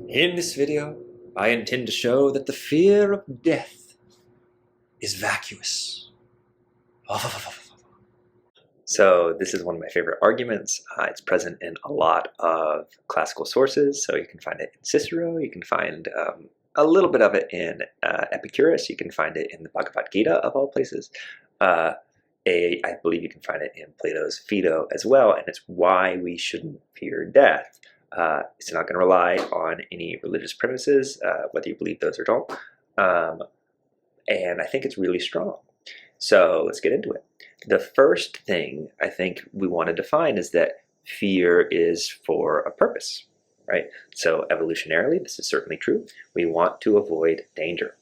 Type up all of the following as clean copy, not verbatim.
In this video, I intend to show that the fear of death is vacuous. So this is one of my favorite arguments. It's present in a lot of classical sources. So you can find it in Cicero, you can find a little bit of it in Epicurus, you can find it in the Bhagavad Gita of all places. I believe you can find it in Plato's Phaedo as well, and it's why we shouldn't fear death. It's not going to rely on any religious premises, whether you believe those or don't. And I think it's really strong. So let's get into it. The first thing I think we want to define is that fear is for a purpose, right? So evolutionarily, this is certainly true. We want to avoid danger,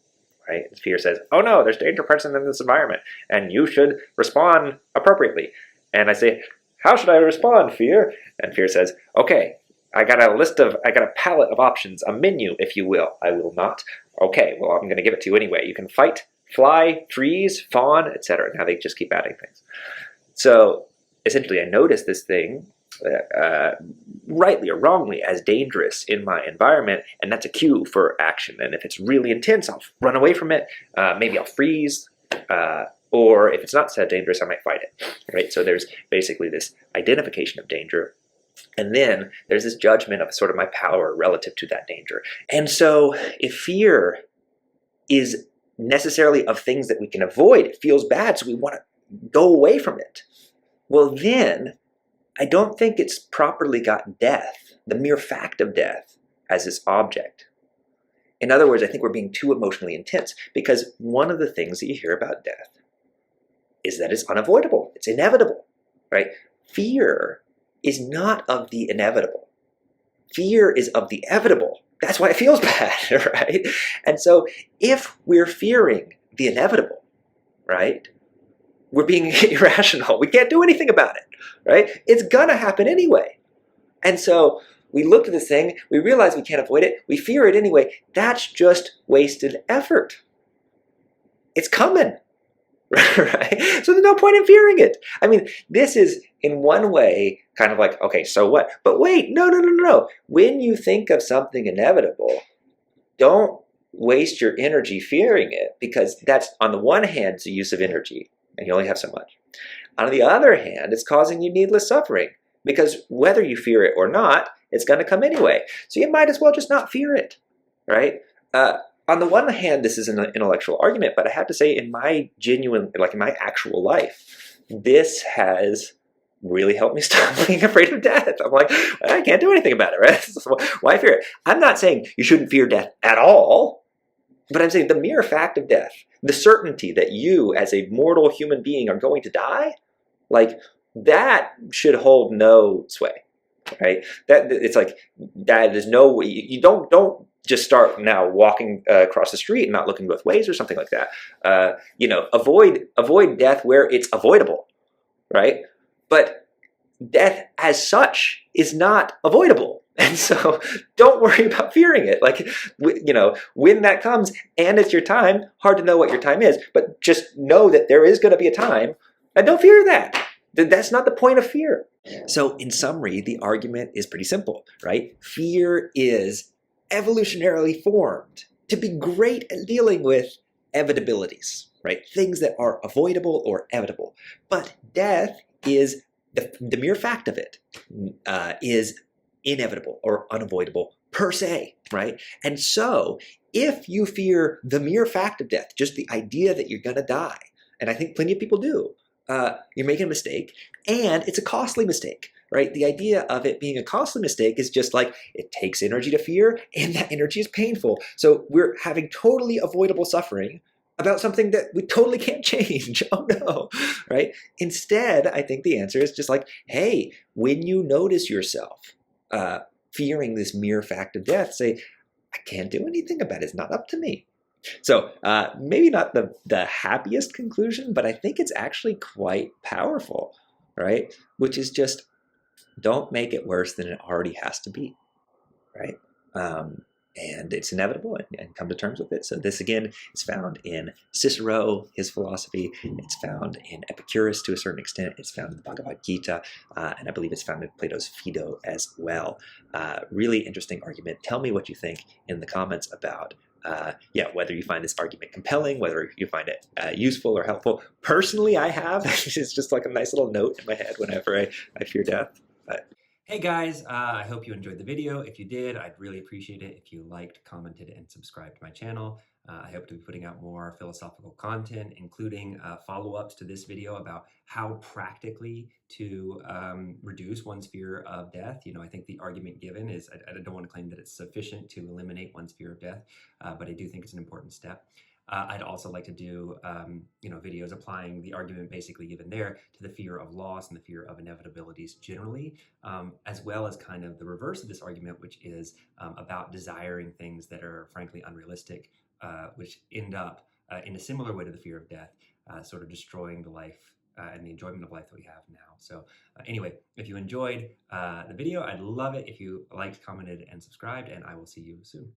right? Fear says, oh no, there's danger present in this environment, and you should respond appropriately. And I say, how should I respond, fear? And fear says, okay, I got a palette of options, a menu, if you will. I will not. Okay, well, I'm going to give it to you anyway. You can fight, fly, freeze, fawn, etc. Now they just keep adding things. So essentially, I notice this thing, rightly or wrongly, as dangerous in my environment, and that's a cue for action. And if it's really intense, I'll run away from it. Maybe I'll freeze. Or if it's not so dangerous, I might fight it. Right? So there's basically this identification of danger. And then there's this judgment of sort of my power relative to that danger. And so if fear is necessarily of things that we can avoid, it feels bad, so we want to go away from it. Well, then I don't think it's properly got death, the mere fact of death, as its object. In other words, I think we're being too emotionally intense, because one of the things that you hear about death is that it's unavoidable, it's inevitable, right? Fear is not of the inevitable. Fear is of the evitable. That's why it feels bad, right? And so if we're fearing the inevitable, right, we're being irrational. We can't do anything about it, right? It's gonna happen anyway. And so we look at this thing, we realize we can't avoid it, we fear it anyway. That's just wasted effort. It's coming. Right? So there's no point in fearing it. I mean, this is in one way kind of like, okay, so what? But wait, no. When you think of something inevitable, don't waste your energy fearing it, because that's, on the one hand, it's a use of energy, and you only have so much. On the other hand, it's causing you needless suffering, because whether you fear it or not, it's going to come anyway. So you might as well just not fear it, right? On the one hand, this is an intellectual argument, but I have to say, in my genuine, like in my actual life, this has really helped me stop being afraid of death. I'm like, I can't do anything about it, right? So why fear it? I'm not saying you shouldn't fear death at all, but I'm saying the mere fact of death, the certainty that you as a mortal human being are going to die, like that should hold no sway, right? That it's like that. There's no, you don't just start now walking across the street and not looking both ways or something like that. Avoid death where it's avoidable, right? But death as such is not avoidable. And so don't worry about fearing it. Like, when that comes and it's your time, hard to know what your time is, but just know that there is going to be a time, and don't fear that. That's not the point of fear. So in summary, the argument is pretty simple, right? Fear is evolutionarily formed to be great at dealing with evitabilities, right? Things that are avoidable or evitable. But death is, the mere fact of it is inevitable or unavoidable per se, right? And so if you fear the mere fact of death, just the idea that you're going to die, and I think plenty of people do, you're making a mistake, and it's a costly mistake. Right? The idea of it being a costly mistake is just like, it takes energy to fear, and that energy is painful. So we're having totally avoidable suffering about something that we totally can't change. Oh no, right? Instead, I think the answer is just like, hey, when you notice yourself fearing this mere fact of death, say, I can't do anything about it. It's not up to me. So maybe not the happiest conclusion, but I think it's actually quite powerful, right? Which is just, don't make it worse than it already has to be, right? and it's inevitable, and come to terms with it. So this again is found in Cicero, his philosophy. It's found in Epicurus to a certain extent. It's found in the Bhagavad Gita, and I believe it's found in Plato's Phaedo as well. Really interesting argument. Tell me what you think in the comments about whether you find this argument compelling, whether you find it useful or helpful. Personally, I have. It's just like a nice little note in my head whenever I fear death. But Hey guys, I hope you enjoyed the video. If you did, I'd really appreciate it if you liked, commented, and subscribed to my channel. I hope to be putting out more philosophical content, including follow-ups to this video about how practically to reduce one's fear of death. You know, I think the argument given is, I don't want to claim that it's sufficient to eliminate one's fear of death, but I do think it's an important step. I'd also like to do, videos applying the argument basically given there to the fear of loss and the fear of inevitabilities generally, as well as kind of the reverse of this argument, which is about desiring things that are frankly unrealistic, which end up in a similar way to the fear of death, sort of destroying the life and the enjoyment of life that we have now. So anyway, if you enjoyed the video, I'd love it if you liked, commented, and subscribed, and I will see you soon.